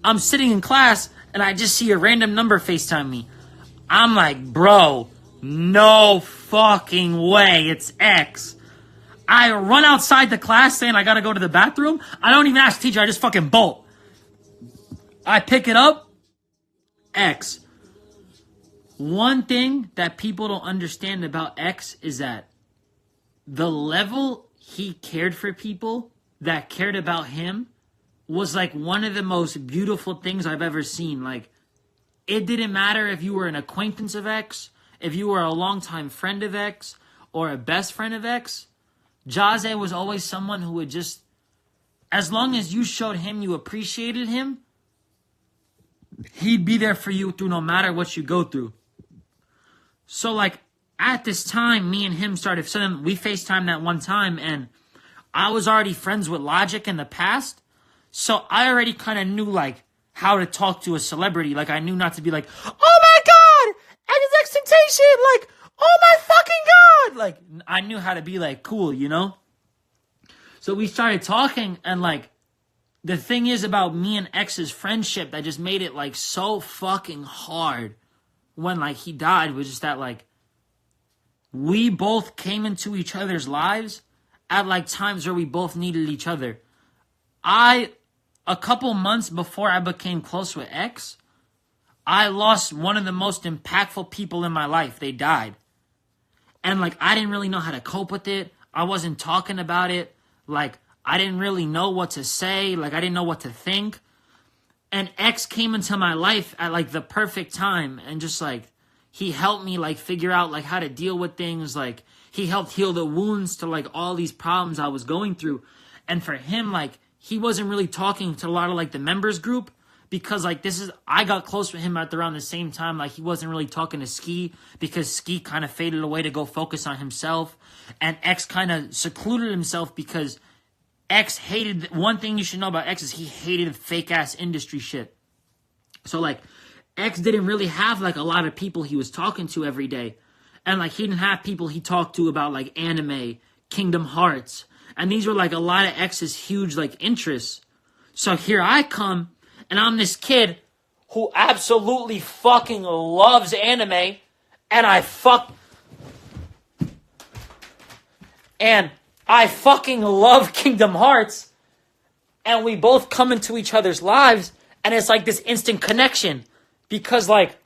I'm sitting in class and I just see a random number FaceTime me. I'm like, bro, no fucking way, it's X. I run outside the class saying I gotta go to the bathroom. I don't even ask the teacher, I just fucking bolt. I pick it up, X. One thing that people don't understand about X is that the level he cared for people that cared about him was like one of the most beautiful things I've ever seen. Like, it didn't matter if you were an acquaintance of X, if you were a longtime friend of X, or a best friend of X. Jase was always someone who would just, as long as you showed him you appreciated him, he'd be there for you through no matter what you go through. So, like, at this time, me and him started, so then we FaceTimed that one time, and I was already friends with Logic in the past, so I already kind of knew, like, how to talk to a celebrity. Like, I knew not to be like, oh my god, Xxtenaction, like, oh my fucking god! Like, I knew how to be, like, cool, you know? So we started talking, and, like, the thing is about me and X's friendship that just made it, like, so fucking hard when, like, he died was just that, like, we both came into each other's lives at, like, times where we both needed each other. A couple months before I became close with X, I lost one of the most impactful people in my life. They died. And, like, I didn't really know how to cope with it. I wasn't talking about it. Like, I didn't really know what to say. Like, I didn't know what to think. And X came into my life at, like, the perfect time. And just, like, he helped me, like, figure out, like, how to deal with things. Like, he helped heal the wounds to, like, all these problems I was going through. And for him, like, he wasn't really talking to a lot of, like, the members group. Because, like, I got close with him at around the same time. Like, he wasn't really talking to Ski because Ski kind of faded away to go focus on himself. And X kind of secluded himself because X hated, one thing you should know about X is he hated fake-ass industry shit. So, like, X didn't really have, like, a lot of people he was talking to every day. And, like, he didn't have people he talked to about, like, anime, Kingdom Hearts. And these were, like, a lot of X's huge, like, interests. So here I come, and I'm this kid who absolutely fucking loves anime, and I fucking love Kingdom Hearts, and we both come into each other's lives, and it's like this instant connection, because, like,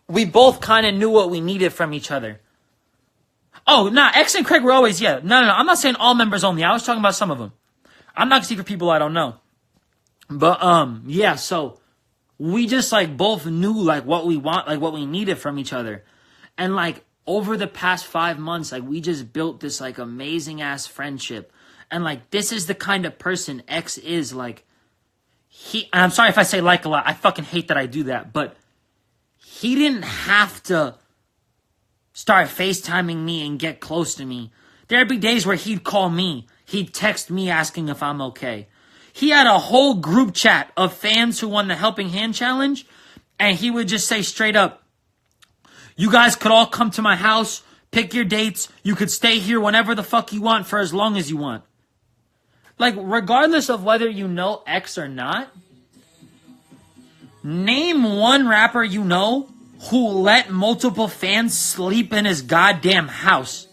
we both kind of knew what we needed from each other. Oh, nah, X and Craig were always, yeah, no, I'm not saying all members only, I was talking about some of them. I'm not gonna speak for people I don't know. But, yeah, so we just, like, both knew, like, what we want, like, what we needed from each other. And, like, over the past 5 months, like, we just built this, like, amazing-ass friendship. And, like, this is the kind of person X is, like, and I'm sorry if I say like a lot, I fucking hate that I do that, but he didn't have to start FaceTiming me and get close to me. There'd be days where he'd call me, he'd text me asking if I'm okay. He had a whole group chat of fans who won the Helping Hand Challenge, and he would just say straight up, you guys could all come to my house, pick your dates, you could stay here whenever the fuck you want for as long as you want. Like, regardless of whether you know X or not, name one rapper you know who let multiple fans sleep in his goddamn house.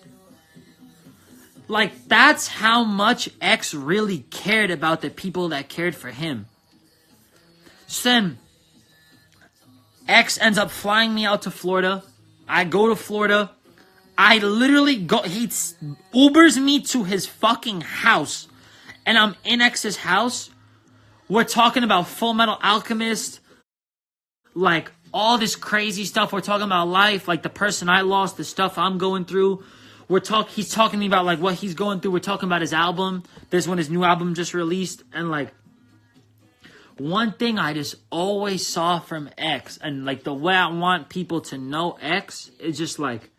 Like, that's how much X really cared about the people that cared for him. So then, X ends up flying me out to Florida. I go to Florida. I literally go, he Ubers me to his fucking house. And I'm in X's house. We're talking about Full Metal Alchemist. Like, all this crazy stuff. We're talking about life. Like, the person I lost, the stuff I'm going through. He's talking to me about, like, what he's going through. We're talking about his album. This one, his new album just released. And, like, one thing I just always saw from X, and, like, the way I want people to know X is just, like,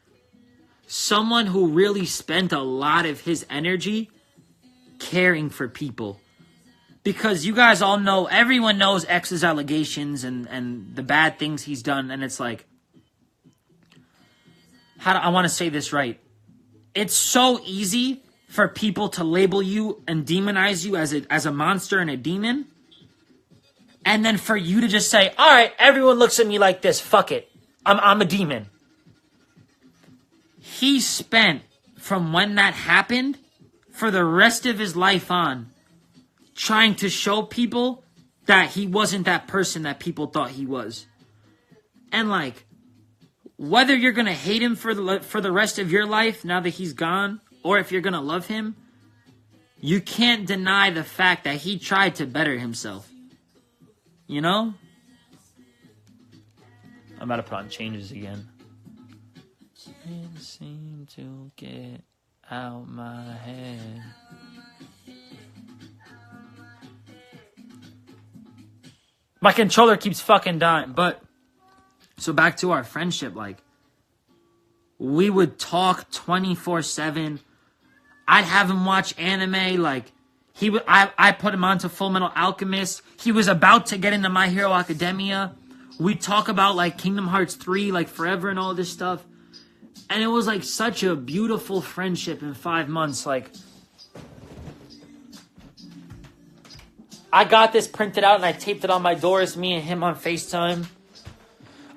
someone who really spent a lot of his energy caring for people. Because you guys all know, everyone knows X's allegations and the bad things he's done. And it's like, I want to say this right. It's so easy for people to label you and demonize you as a monster and a demon. And then for you to just say, all right, everyone looks at me like this. Fuck it. I'm a demon. He spent, from when that happened, for the rest of his life on, trying to show people that he wasn't that person that people thought he was. And like, whether you're going to hate him for the rest of your life now that he's gone, or if you're going to love him, you can't deny the fact that he tried to better himself. You know? I'm about to put on changes again. Can't seem to get out my head. My controller keeps fucking dying. But, so back to our friendship, like, we would talk 24/7. I'd have him watch anime, like, I put him on to Full Metal Alchemist. He was about to get into My Hero Academia. We talk about, like, Kingdom Hearts 3, like, forever and all this stuff. And it was, like, such a beautiful friendship in 5 months. Like, I got this printed out and I taped it on my doors, me and him on FaceTime.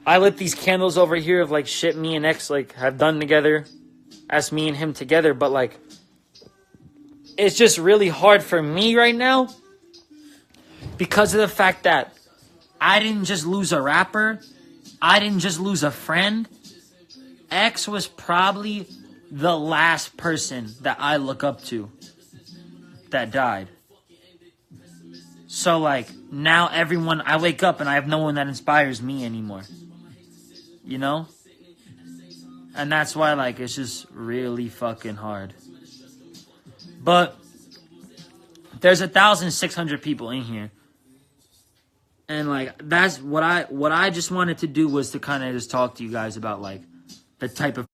I lit these candles over here of, like, shit me and X, like, have done together. As me and him together. But, like, it's just really hard for me right now because of the fact that I didn't just lose a rapper. I didn't just lose a friend. X was probably the last person that I look up to that died. So, like, now I wake up and I have no one that inspires me anymore. You know? And that's why, like, it's just really fucking hard. But there's 1,600 people in here. And, like, that's what I just wanted to do was to kind of just talk to you guys about, like, the type of